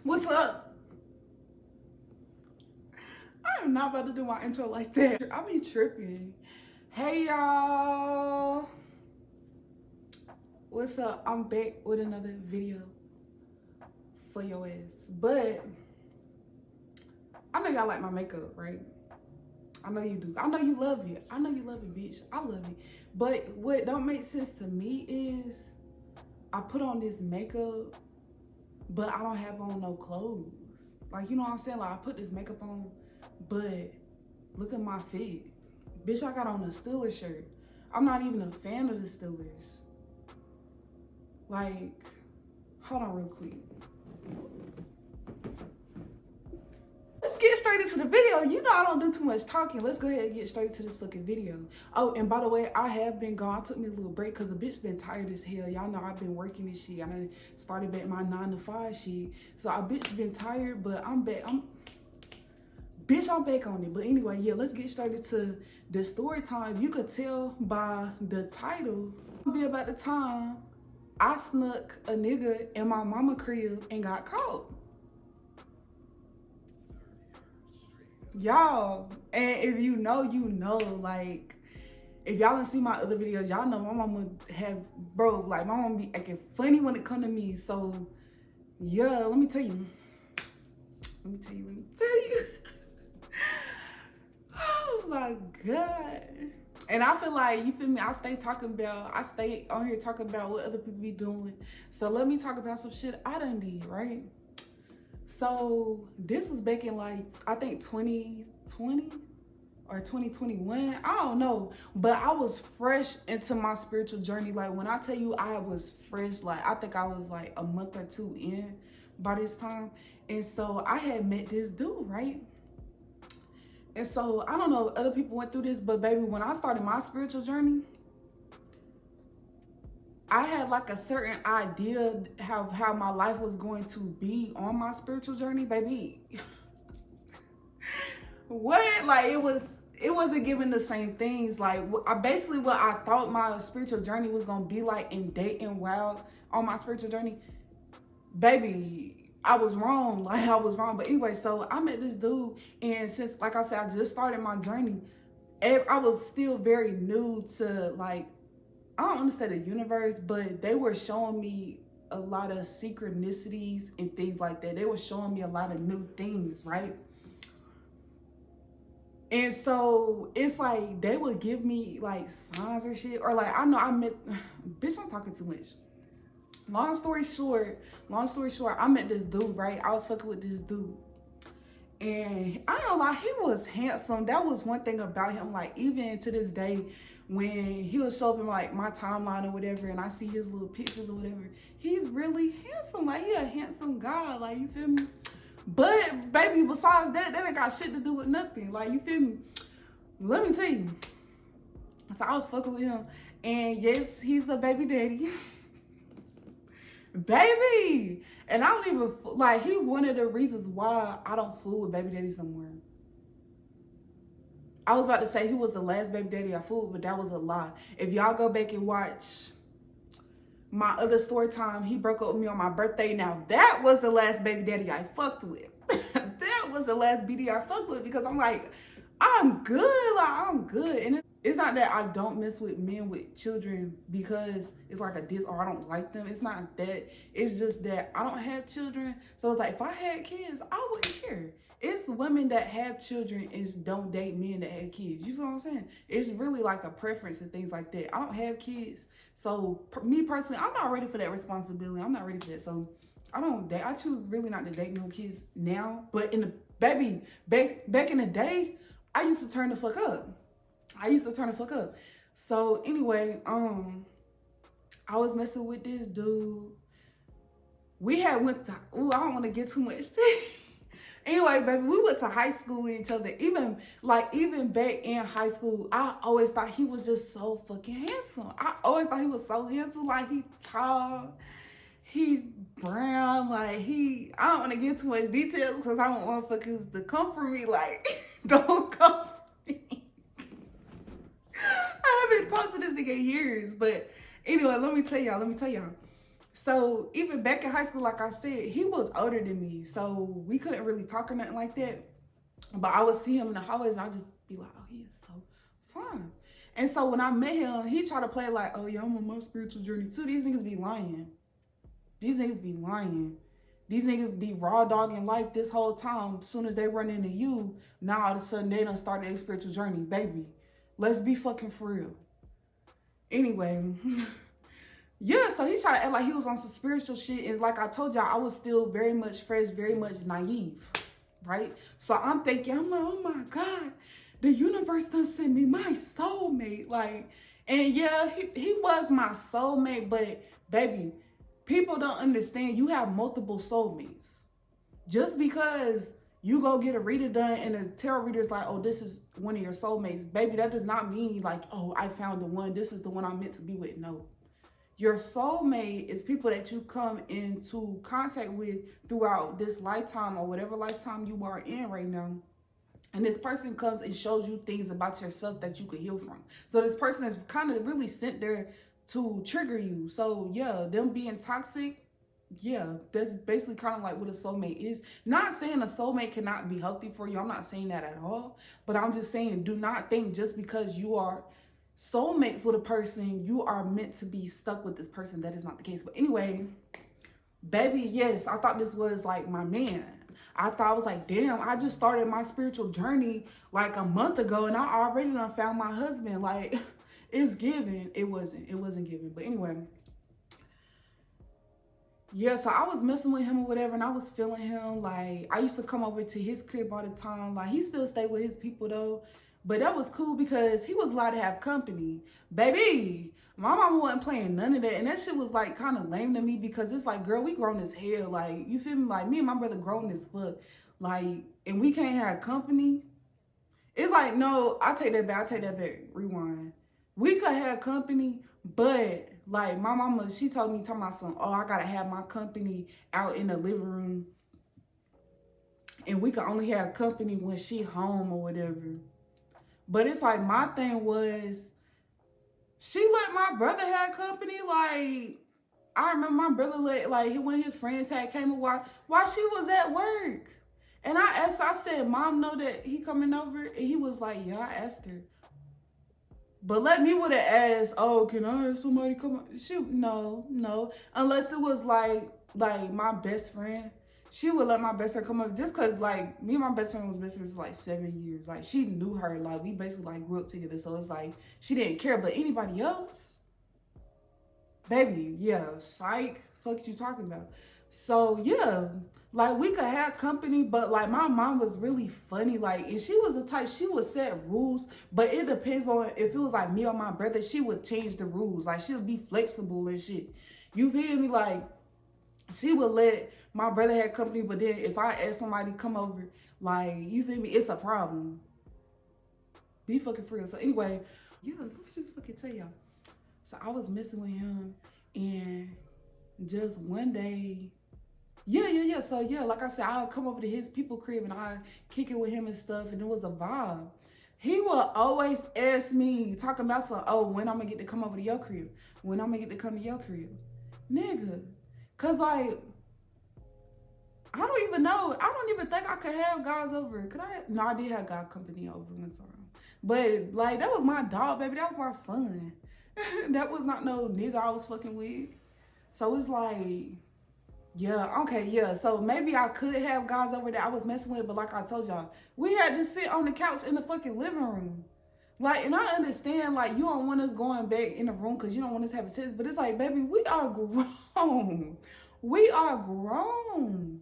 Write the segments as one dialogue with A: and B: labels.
A: What's up? I am not about to do my intro like that. I be tripping. Hey y'all. What's up? I'm back with another video for your ass. But I know y'all like my makeup, right? I know you do. I know you love it. I know you love it, bitch. I love it. But what don't make sense to me is I put on this makeup, but I don't have on no clothes. Like, you know what I'm saying? Like, I put this makeup on, but look at my fit. Bitch, I got on a Steelers shirt. I'm not even a fan of the Steelers. Like, hold on real quick. Let's get straight into the video. You know I don't do too much talking. Let's go ahead and get straight to this fucking video. Oh, and by the way, I have been gone. I took me a little break because a bitch been tired as hell. Y'all know I've been working this shit. I done started back my 9 to 5 shit. So a bitch been tired, but I'm back. Bitch, I'm back on it. But anyway, yeah, let's get started to the story time. You could tell by the title, it'll be about the time I snuck a nigga in my mama crib and got caught. Y'all, and if you know, you know. Like, if y'all didn't see my other videos, y'all know my mama have, bro, like my mama be acting funny when it come to me. So yeah, let me tell you. Oh my God. And I feel like, you feel me, I stay on here talking about what other people be doing. So let me talk about some shit I done did, right? So this was back in, like, I think 2020 or 2021. I don't know. But I was fresh into my spiritual journey. Like, when I tell you I was fresh, like, I think I was like a month or two in by this time. And so I had met this dude, right? And so I don't know if other people went through this, but baby, when I started my spiritual journey, I had like a certain idea how my life was going to be on my spiritual journey, baby. What? Like, it wasn't giving the same things. Like, basically what I thought my spiritual journey was gonna be like in dating wild on my spiritual journey, baby, I was wrong. Like, I was wrong. But anyway, so I met this dude, and since, like I said, I just started my journey, I was still very new to, like, I don't want to say the universe, but they were showing me a lot of synchronicities and things like that. They were showing me a lot of new things, right? And so it's like they would give me like signs or shit, or like, I know I met, bitch, I'm talking too much. Long story short, I met this dude, right? I was fucking with this dude. And I don't lie, he was handsome. That was one thing about him. Like, even to this day, when he'll show up in like my timeline or whatever, and I see his little pictures or whatever, he's really handsome. Like, he a handsome guy, like, you feel me? But baby, besides that ain't got shit to do with nothing. Like, you feel me? Let me tell you. So I was fucking with him, and yes, he's a baby daddy. Baby, and I don't even, like, he one of the reasons why I don't fool with baby daddies no more. I was about to say he was the last baby daddy I fooled, but that was a lie. If y'all go back and watch my other story time, he broke up with me on my birthday. Now that was the last baby daddy I fucked with. That was the last BD I fucked with, because I'm like, I'm good. Like, I'm good. And it's not that I don't mess with men with children because it's like a diss or I don't like them. It's not that. It's just that I don't have children. So it's like, if I had kids, I wouldn't care. It's women that have children and don't date men that have kids. You feel what I'm saying? It's really like a preference and things like that. I don't have kids. So me personally, I'm not ready for that responsibility. I'm not ready for that. So I don't date. I choose really not to date no kids now. But in the back in the day, I used to turn the fuck up. So anyway, I was messing with this dude. We had went to, I don't want to get too much. Anyway, baby, we went to high school with each other. Even back in high school, I always thought he was just so fucking handsome. I always thought he was so handsome. Like, he tall, he brown, like, I don't want to get too much details because I don't want motherfuckers to come for me. Like, don't come for me. I haven't talked to this nigga in years, but anyway, let me tell y'all. So even back in high school, like I said, he was older than me. So we couldn't really talk or nothing like that. But I would see him in the hallways and I'd just be like, oh, he is so fine. And so when I met him, he tried to play like, oh yeah, I'm on my spiritual journey too. These niggas be lying. These niggas be lying. These niggas be raw dogging life this whole time. As soon as they run into you, now all of a sudden they done started their spiritual journey. Baby, let's be fucking for real. Anyway, yeah, so he tried to act like he was on some spiritual shit. And like I told y'all, I was still very much fresh, very much naive, right? So I'm thinking, I'm like, oh my God, the universe done sent me my soulmate. Like, and yeah, he was my soulmate, but baby, people don't understand you have multiple soulmates. Just because you go get a reader done and a tarot reader's like, oh, this is one of your soulmates, baby, that does not mean like, oh, I found the one, this is the one I'm meant to be with. No. Your soulmate is people that you come into contact with throughout this lifetime or whatever lifetime you are in right now. And this person comes and shows you things about yourself that you could heal from. So this person is kind of really sent there to trigger you. So yeah, them being toxic, yeah, that's basically kind of like what a soulmate is. Not saying a soulmate cannot be healthy for you. I'm not saying that at all. But I'm just saying, do not think just because you are soulmates with a person, you are meant to be stuck with this person. That is not the case. But anyway, baby, yes, I thought this was like my man. I thought, I was like, damn, I just started my spiritual journey like a month ago and I already done found my husband. Like, it's given. It wasn't given. But anyway, yeah, so I was messing with him or whatever and I was feeling him. Like, I used to come over to his crib all the time. Like, he still stayed with his people though. But that was cool because he was allowed to have company. Baby, my mama wasn't playing none of that. And that shit was like kind of lame to me because it's like, girl, we grown as hell. Like, you feel me? Like, me and my brother grown as fuck. Like, and we can't have company. It's like, no, I take that back. Rewind. We could have company, but like my mama, she told me, talking about something, oh, I gotta have my company out in the living room. And we could only have company when she home or whatever. But it's like, my thing was, she let my brother have company. Like, I remember my brother let, like, one of his friends came and while she was at work. And I asked her, I said, Mom know that he coming over? And he was like, yeah, I asked her. But let me would have asked, oh, can I have somebody come on? Shoot, no. Unless it was like my best friend. She would let my best friend come up just because, like, me and my best friend was best friends for, like, 7 years. Like, she knew her. Like, we basically, like, grew up together. So, it's like, she didn't care. But anybody else, baby, yeah, psych, fuck you talking about. So, yeah, like, we could have company. But, like, my mom was really funny. Like, and she was the type, she would set rules. But it depends on if it was, like, me or my brother, she would change the rules. Like, she would be flexible and shit. You feel me? Like, she would let my brother have company, but then if I ask somebody to come over, like, you feel me, it's a problem. Be fucking for real. So anyway, yeah, let me just fucking tell y'all. So I was messing with him, and just one day, yeah. So yeah, like I said, I'll come over to his people crib and I kick it with him and stuff, and it was a vibe. He will always ask me, talking about some, oh, when I'm gonna get to come over to your crib? When I'm gonna get to come to your crib? Nigga. Cause like, I don't even know. I don't even think I could have guys over. Could I? No, I did have guy company over one time. But like, that was my dog, baby. That was my son. That was not no nigga I was fucking with. So it's like, yeah, okay, yeah. So maybe I could have guys over that I was messing with, but like I told y'all, we had to sit on the couch in the fucking living room. Like, and I understand, like, you don't want us going back in the room because you don't want us having sex, but it's like, baby, we are grown. We are grown.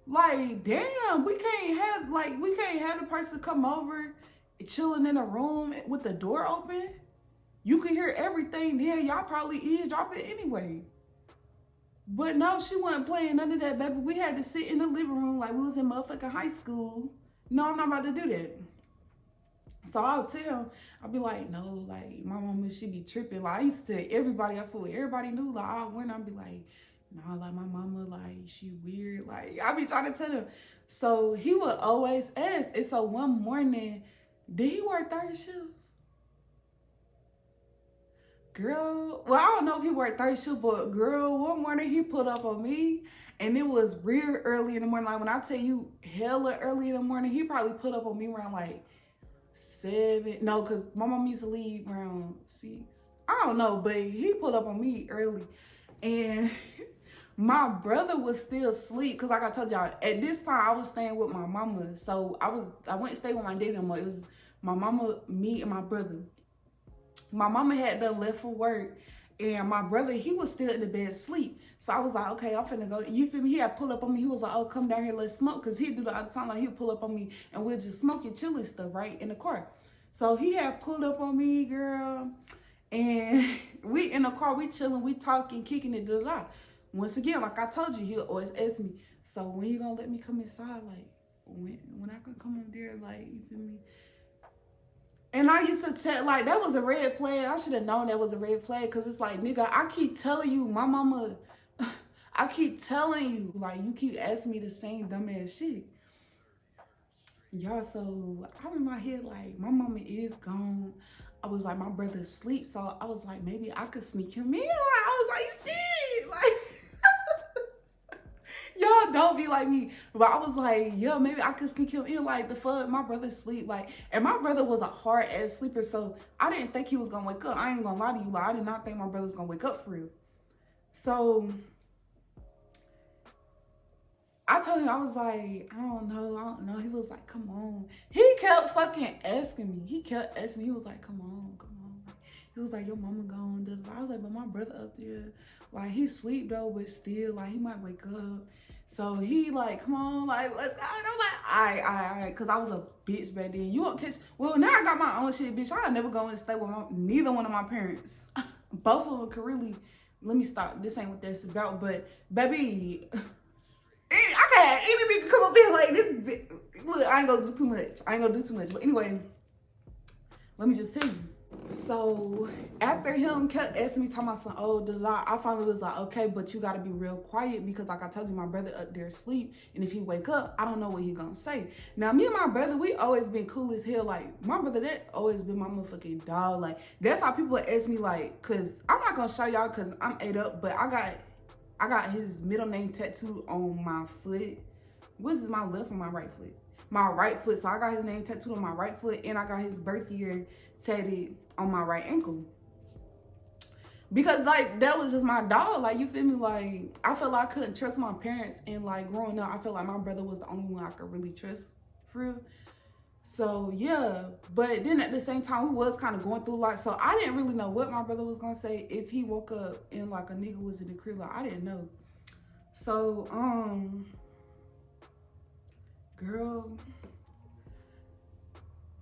A: Like, damn, we can't have the person come over chilling in a room with the door open. You can hear everything there. Y'all probably eavesdropping anyway. But no, she wasn't playing none of that, baby. We had to sit in the living room like we was in motherfucking high school. No, I'm not about to do that. So I'll be like, no, like, my mama, she be tripping. Like, I used to tell everybody I fool with. Everybody knew, like, I went, I'd be like, nah, like, my mama, like, she weird. Like, I be trying to tell him. So he would always ask. And so one morning, did he work third shift? Girl, well, I don't know if he worked third shift, but girl, one morning he put up on me, and it was real early in the morning. Like, when I tell you hella early in the morning, he probably put up on me around like 7. No, because my mom used to leave around 6. I don't know, but he put up on me early. And my brother was still asleep, because like I told y'all, at this time I was staying with my mama. So I went to stay with my daddy no more. It was my mama, me, and my brother. My mama had done left for work, and my brother, he was still in the bed asleep. So I was like, okay, I'm finna go. You feel me? He had pulled up on me. He was like, oh, come down here, let's smoke. Because he'd do that all the time. Like, he'd pull up on me, and we'll just smoke and chill and stuff, right, in the car. So he had pulled up on me, girl. And we in the car, we chilling, we talking, kicking it, da-da-da. Once again, like I told you, he'll always ask me, so when you gonna let me come inside? Like, when I can come up there, like, you feel me? And I used to tell, like, that was a red flag. I should have known that was a red flag, because it's like, nigga, I keep telling you, my mama, I keep telling you, like, you keep asking me the same dumbass shit. Y'all, so I'm in my head, like, my mama is gone. I was like, my brother's asleep, so I was like, maybe I could sneak him in. Like, I was like, shit, like, y'all don't be like me. But I was like, yeah, maybe I could sneak him in. Like, the fuck, my brother's asleep. Like, and my brother was a hard ass sleeper, so I didn't think he was gonna wake up. I ain't gonna lie to you, like, I did not think my brother was gonna wake up for real. So I told him, I was like, I don't know. He was like, come on. He kept fucking asking me. He was like, come on. He was like, your mama gone. I was like, but my brother up there, like, he sleep though, but still, like, he might wake up. So he like, come on, like, let's go. And I'm like, all right, because I was a bitch back then. You won't catch, well, now I got my own shit, bitch. I'll never go and stay with neither one of my parents. Both of them could really, let me stop. This ain't what that's about, but baby, I can't, any nigga come up here like this. Look, I ain't gonna do too much. But anyway, let me just tell you. So after him kept asking me, talking about some, oh, I finally was like, okay, but you gotta be real quiet, because like I told you, my brother up there asleep, and if he wake up, I don't know what he gonna say. Now, me and my brother, we always been cool as hell. Like, my brother, that always been my motherfucking dog. Like, that's how people ask me, like, cause I'm not gonna show y'all, cause I'm ate up, but I got his middle name tattooed on my foot. What's my left or my right foot? My right foot. So I got his name tattooed on my right foot, and I got his birth year tatted on my right ankle. Because, like, that was just my dog. Like, you feel me? Like, I felt like I couldn't trust my parents. And, like, growing up, I felt like my brother was the only one I could really trust, for real. So, yeah. But then at the same time, we was kind of going through a lot. So, I didn't really know what my brother was going to say if he woke up and, like, a nigga was in the crib. Like, I didn't know. So, girl.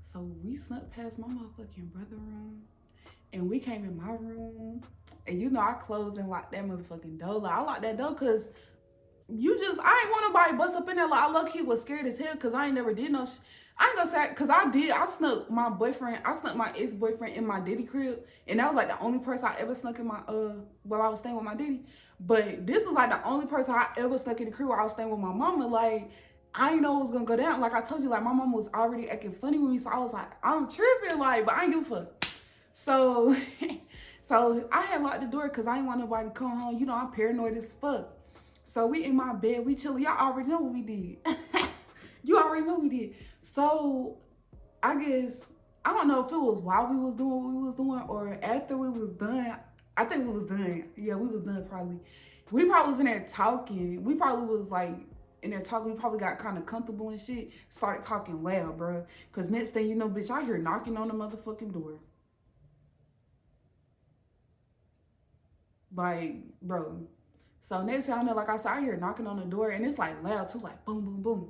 A: So, we snuck past my motherfucking brother room. And we came in my room. And, you know, I closed and locked that motherfucking door. Like, I locked that door because I ain't want nobody bust up in there. Like, I low-key was scared as hell because I ain't never did no shit. I ain't gonna say, because I snuck my ex-boyfriend in my daddy crib. And that was, like, the only person I ever snuck in my, while I was staying with my daddy. But this was, like, the only person I ever snuck in the crib while I was staying with my mama. Like, I didn't know it was gonna go down. Like I told you, like, my mama was already acting funny with me. So I was like, I'm tripping, like, but I ain't give a fuck. So, so I had locked the door because I didn't want nobody to come home. You know, I'm paranoid as fuck. So we in my bed, we chilling. Y'all already know what we did. You already know what we did. So I guess, I don't know if it was while we was doing what we was doing or after we was done. I think we was done. Yeah, we was done probably. We probably was in there talking. We probably was like in there talking. We probably got kind of comfortable and shit. Started talking loud, bro. Because next thing you know, bitch, I hear knocking on the motherfucking door. Like, bro. So next thing I know, like I said, I hear knocking on the door and it's like loud too, like boom, boom, boom.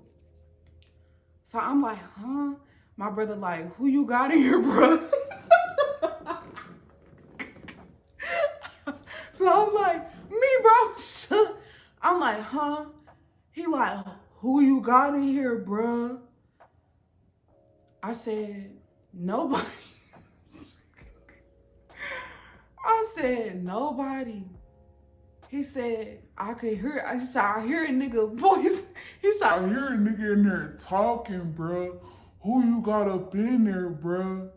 A: So I'm like, huh? My brother like, who you got in here, bro? So I'm like, me, bro. I'm like, huh? He like, who you got in here, bro? I said, nobody. I said, nobody. He said, I could hear, I said, I hear a nigga voice. He said, I hear a nigga in there talking, bro. Who you got up in there, bro?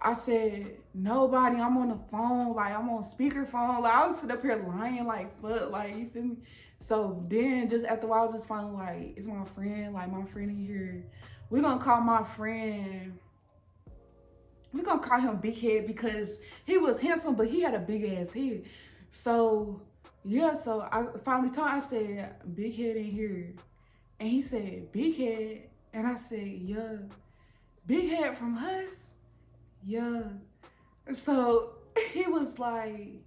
A: I said, Nobody. I'm on the phone. Like, I'm on speakerphone. Like, I was sitting up here lying like fuck. Like, you feel me? So then just after a while, I was just finally like, it's my friend. Like, my friend in here. We're going to call my friend. We're going to call him Big Head because he was handsome, but he had a big ass head. So, yeah. So I finally told him, I said, Big Head in here. And he said, Big Head. And I said, yeah. Big Head from Hus? Yeah. So he was like,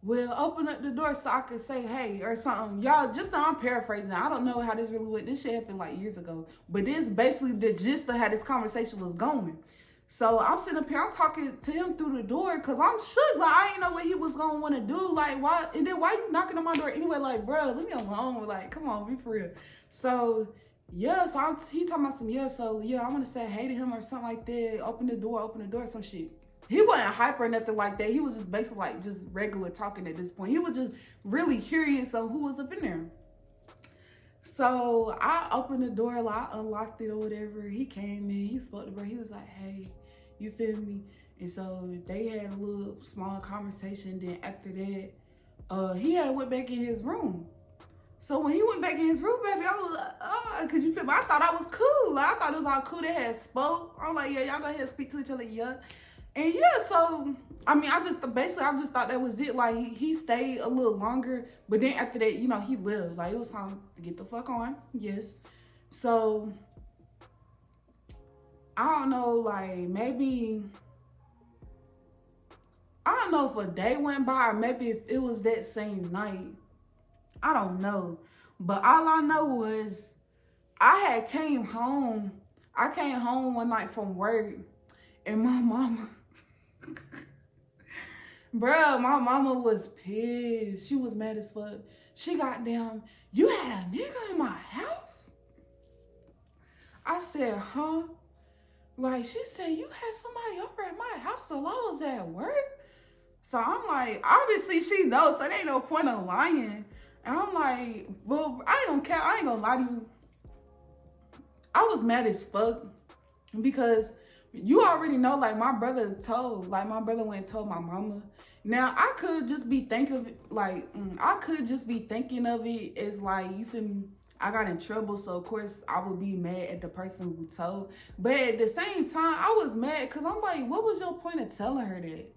A: well, open up the door so I could say hey or something. Y'all, just now I'm paraphrasing. I don't know how this really went. This shit happened like years ago. But this basically the gist of how this conversation was going. So I'm sitting up here, I'm talking to him through the door because I'm shook. Like, I didn't know what he was going to want to do. Like, why? And then why you knocking on my door anyway? Like, bro, leave me alone. Like, come on, be for real. So, yeah, so he talking about some, yeah, so, yeah, I want to say hey to him or something like that. Open the door, some shit. He wasn't hype or nothing like that. He was just basically like just regular talking at this point. He was just really curious of who was up in there. So I opened the door, like I unlocked it or whatever. He came in, he spoke to her. He was like, hey, you feel me? And so they had a little small conversation. Then after that, he had went back in his room. So when he went back in his room, baby, I was like, cause you feel me? I thought I was cool. Like I thought it was all cool. They had spoke. I'm like, yeah, y'all go ahead and speak to each other, yeah. And yeah, so I mean, I just thought that was it. Like he stayed a little longer, but then after that, you know, he left. Like it was time to get the fuck on. Yes. So I don't know, like maybe I don't know if a day went by or maybe if it was that same night. I don't know. But all I know was I came home. I came home one night from work and my mama bruh, my mama was pissed. She was mad as fuck. She got down, you had a nigga in my house? I said, huh? Like, she said, you had somebody over at my house while I was at work? So I'm like, obviously she knows, so there ain't no point of lying. And I'm like, well, I don't care. I ain't gonna lie to you. I was mad as fuck because you already know, like my brother went and told my mama. Now I could just be thinking of it, like, I could just be thinking of it as like, you feel me? I got in trouble, so of course I would be mad at the person who told. But at the same time, I was mad because I'm like, what was your point of telling her that?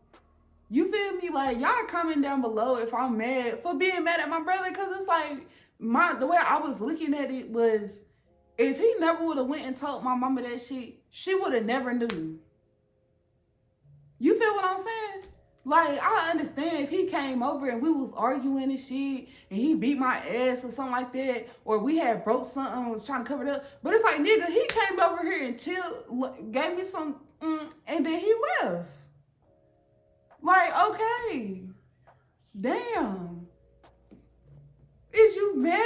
A: You feel me? Like, y'all comment down below if I'm mad for being mad at my brother, because it's like, the way I was looking at it was, if he never would have went and told my mama that shit, she would have never knew. You feel what I'm saying? Like, I understand if he came over and we was arguing and shit, and he beat my ass or something like that, or we had broke something and was trying to cover it up. But it's like, nigga, he came over here and chilled, gave me some, and then he left. Like, okay, damn. Is you mad?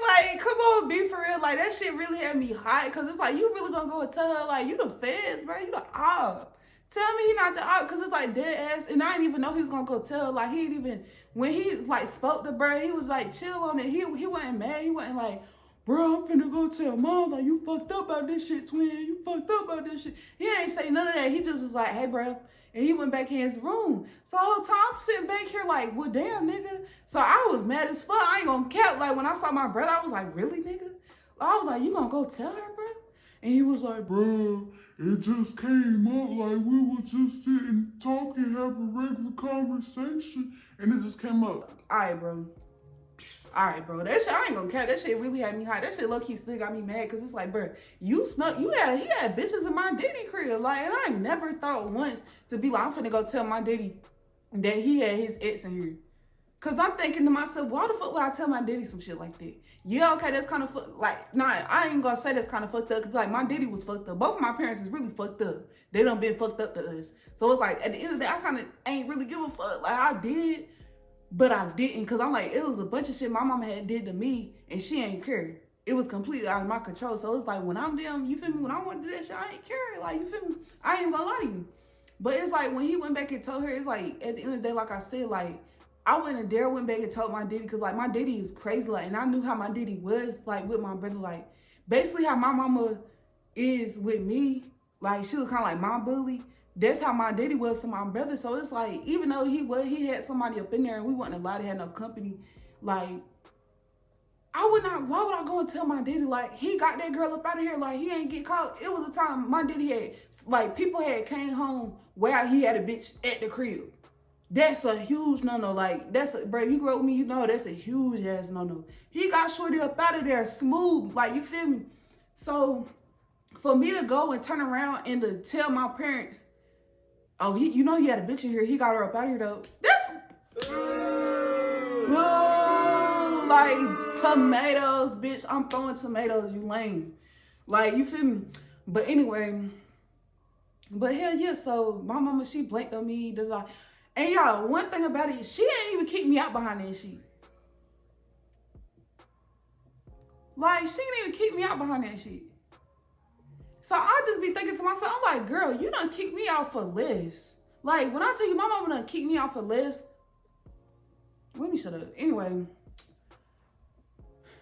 A: Like, come on, be for real. Like, that shit really had me hot. Because it's like, you really gonna go and tell her, like, you the feds, bro. You the op. Tell me he not the op. Because it's like dead ass. And I didn't even know he was gonna go tell her. Like, he didn't even, when he, like, spoke to bro, he was, like, chill on it. He wasn't mad. He wasn't like, bro, I'm finna go tell mom, like, you fucked up about this shit, twin. You fucked up about this shit. He ain't say none of that. He just was like, hey, bro. And he went back in his room. So the whole time I'm sitting back here like, well, damn, nigga. So I was mad as fuck. I ain't gonna cap. Like, when I saw my brother, I was like, really, nigga? I was like, you gonna go tell her, bro? And he was like, bro, it just came up. Like, we were just sitting, talking, having a regular conversation. And it just came up. All right, bro. All right, bro. That shit, I ain't gonna care. That shit really had me hot. That shit low-key still got me mad because it's like, bro, he had bitches in my daddy crib. Like, and I ain't never thought once to be like, I'm finna go tell my daddy that he had his ex in here. Cause I'm thinking to myself, why the fuck would I tell my daddy some shit like that? Yeah, okay, that's kind of like, nah, I ain't gonna say that's kind of fucked up. Cause like my daddy was fucked up. Both of my parents is really fucked up. They done been fucked up to us. So it's like, at the end of the day, I kind of ain't really give a fuck. Like I did, but I didn't. Cause I'm like, it was a bunch of shit my mama had did to me and she ain't care. It was completely out of my control. So it's like, when I'm them, you feel me? When I want to do that shit, I ain't care. Like, you feel me? I ain't gonna lie to you. But it's like, when he went back and told her, it's like, at the end of the day, like I said, like, I went and Dare went back and told my daddy, because, like, my daddy is crazy, like, and I knew how my daddy was, like, with my brother, like, basically how my mama is with me. Like, she was kind of like my bully. that's how my daddy was to my brother. So it's like, even though he had somebody up in there and we wasn't allowed to have no company, like, why would I go and tell my daddy, like, he got that girl up out of here, like, he ain't get caught? It was a time my daddy had, like, people had came home while he had a bitch at the crib. That's a huge no-no. Like, bro, you grew up with me, you know that's a huge ass no-no. He got shorty up out of there smooth, like, you feel me? So, for me to go and turn around and to tell my parents, oh, he had a bitch in here, he got her up out of here, though. That's... like, tomatoes, bitch. I'm throwing tomatoes, you lame. Like, you feel me? But anyway, but hell yeah, so my mama, she blanked on me. And y'all, one thing about it, she ain't even kick me out behind that shit. Like, she didn't even kick me out behind that shit. So I just be thinking to myself, I'm like, girl, you done kicked me out for less. Like, when I tell you my mama done kicked me out for less, let me shut up. Anyway,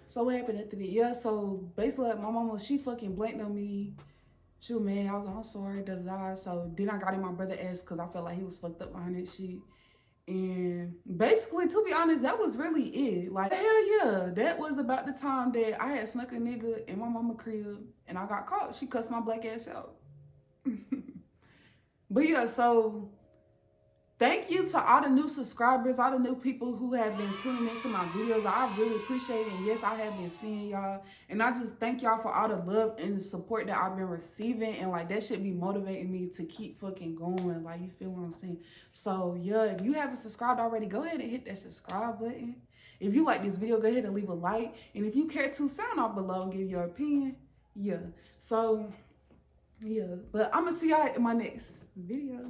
A: so what happened after that? Yeah, so basically, like, my mama, she fucking blanked on me. She was mad. I was like, I'm sorry, da-da-da. So then I got in my brother's ass because I felt like he was fucked up behind that shit. And basically, to be honest, that was really it. Like, hell yeah, that was about the time that I had snuck a nigga in my mama crib and I got caught. She cussed my black ass out. But yeah, so thank you to all the new subscribers, all the new people who have been tuning into my videos. I really appreciate it. And yes, I have been seeing y'all. And I just thank y'all for all the love and the support that I've been receiving. And like, that should be motivating me to keep fucking going. Like, you feel what I'm saying? So yeah, if you haven't subscribed already, go ahead and hit that subscribe button. If you like this video, go ahead and leave a like. And if you care to, sound off below and give your opinion. Yeah. So yeah, but I'm gonna see y'all in my next video.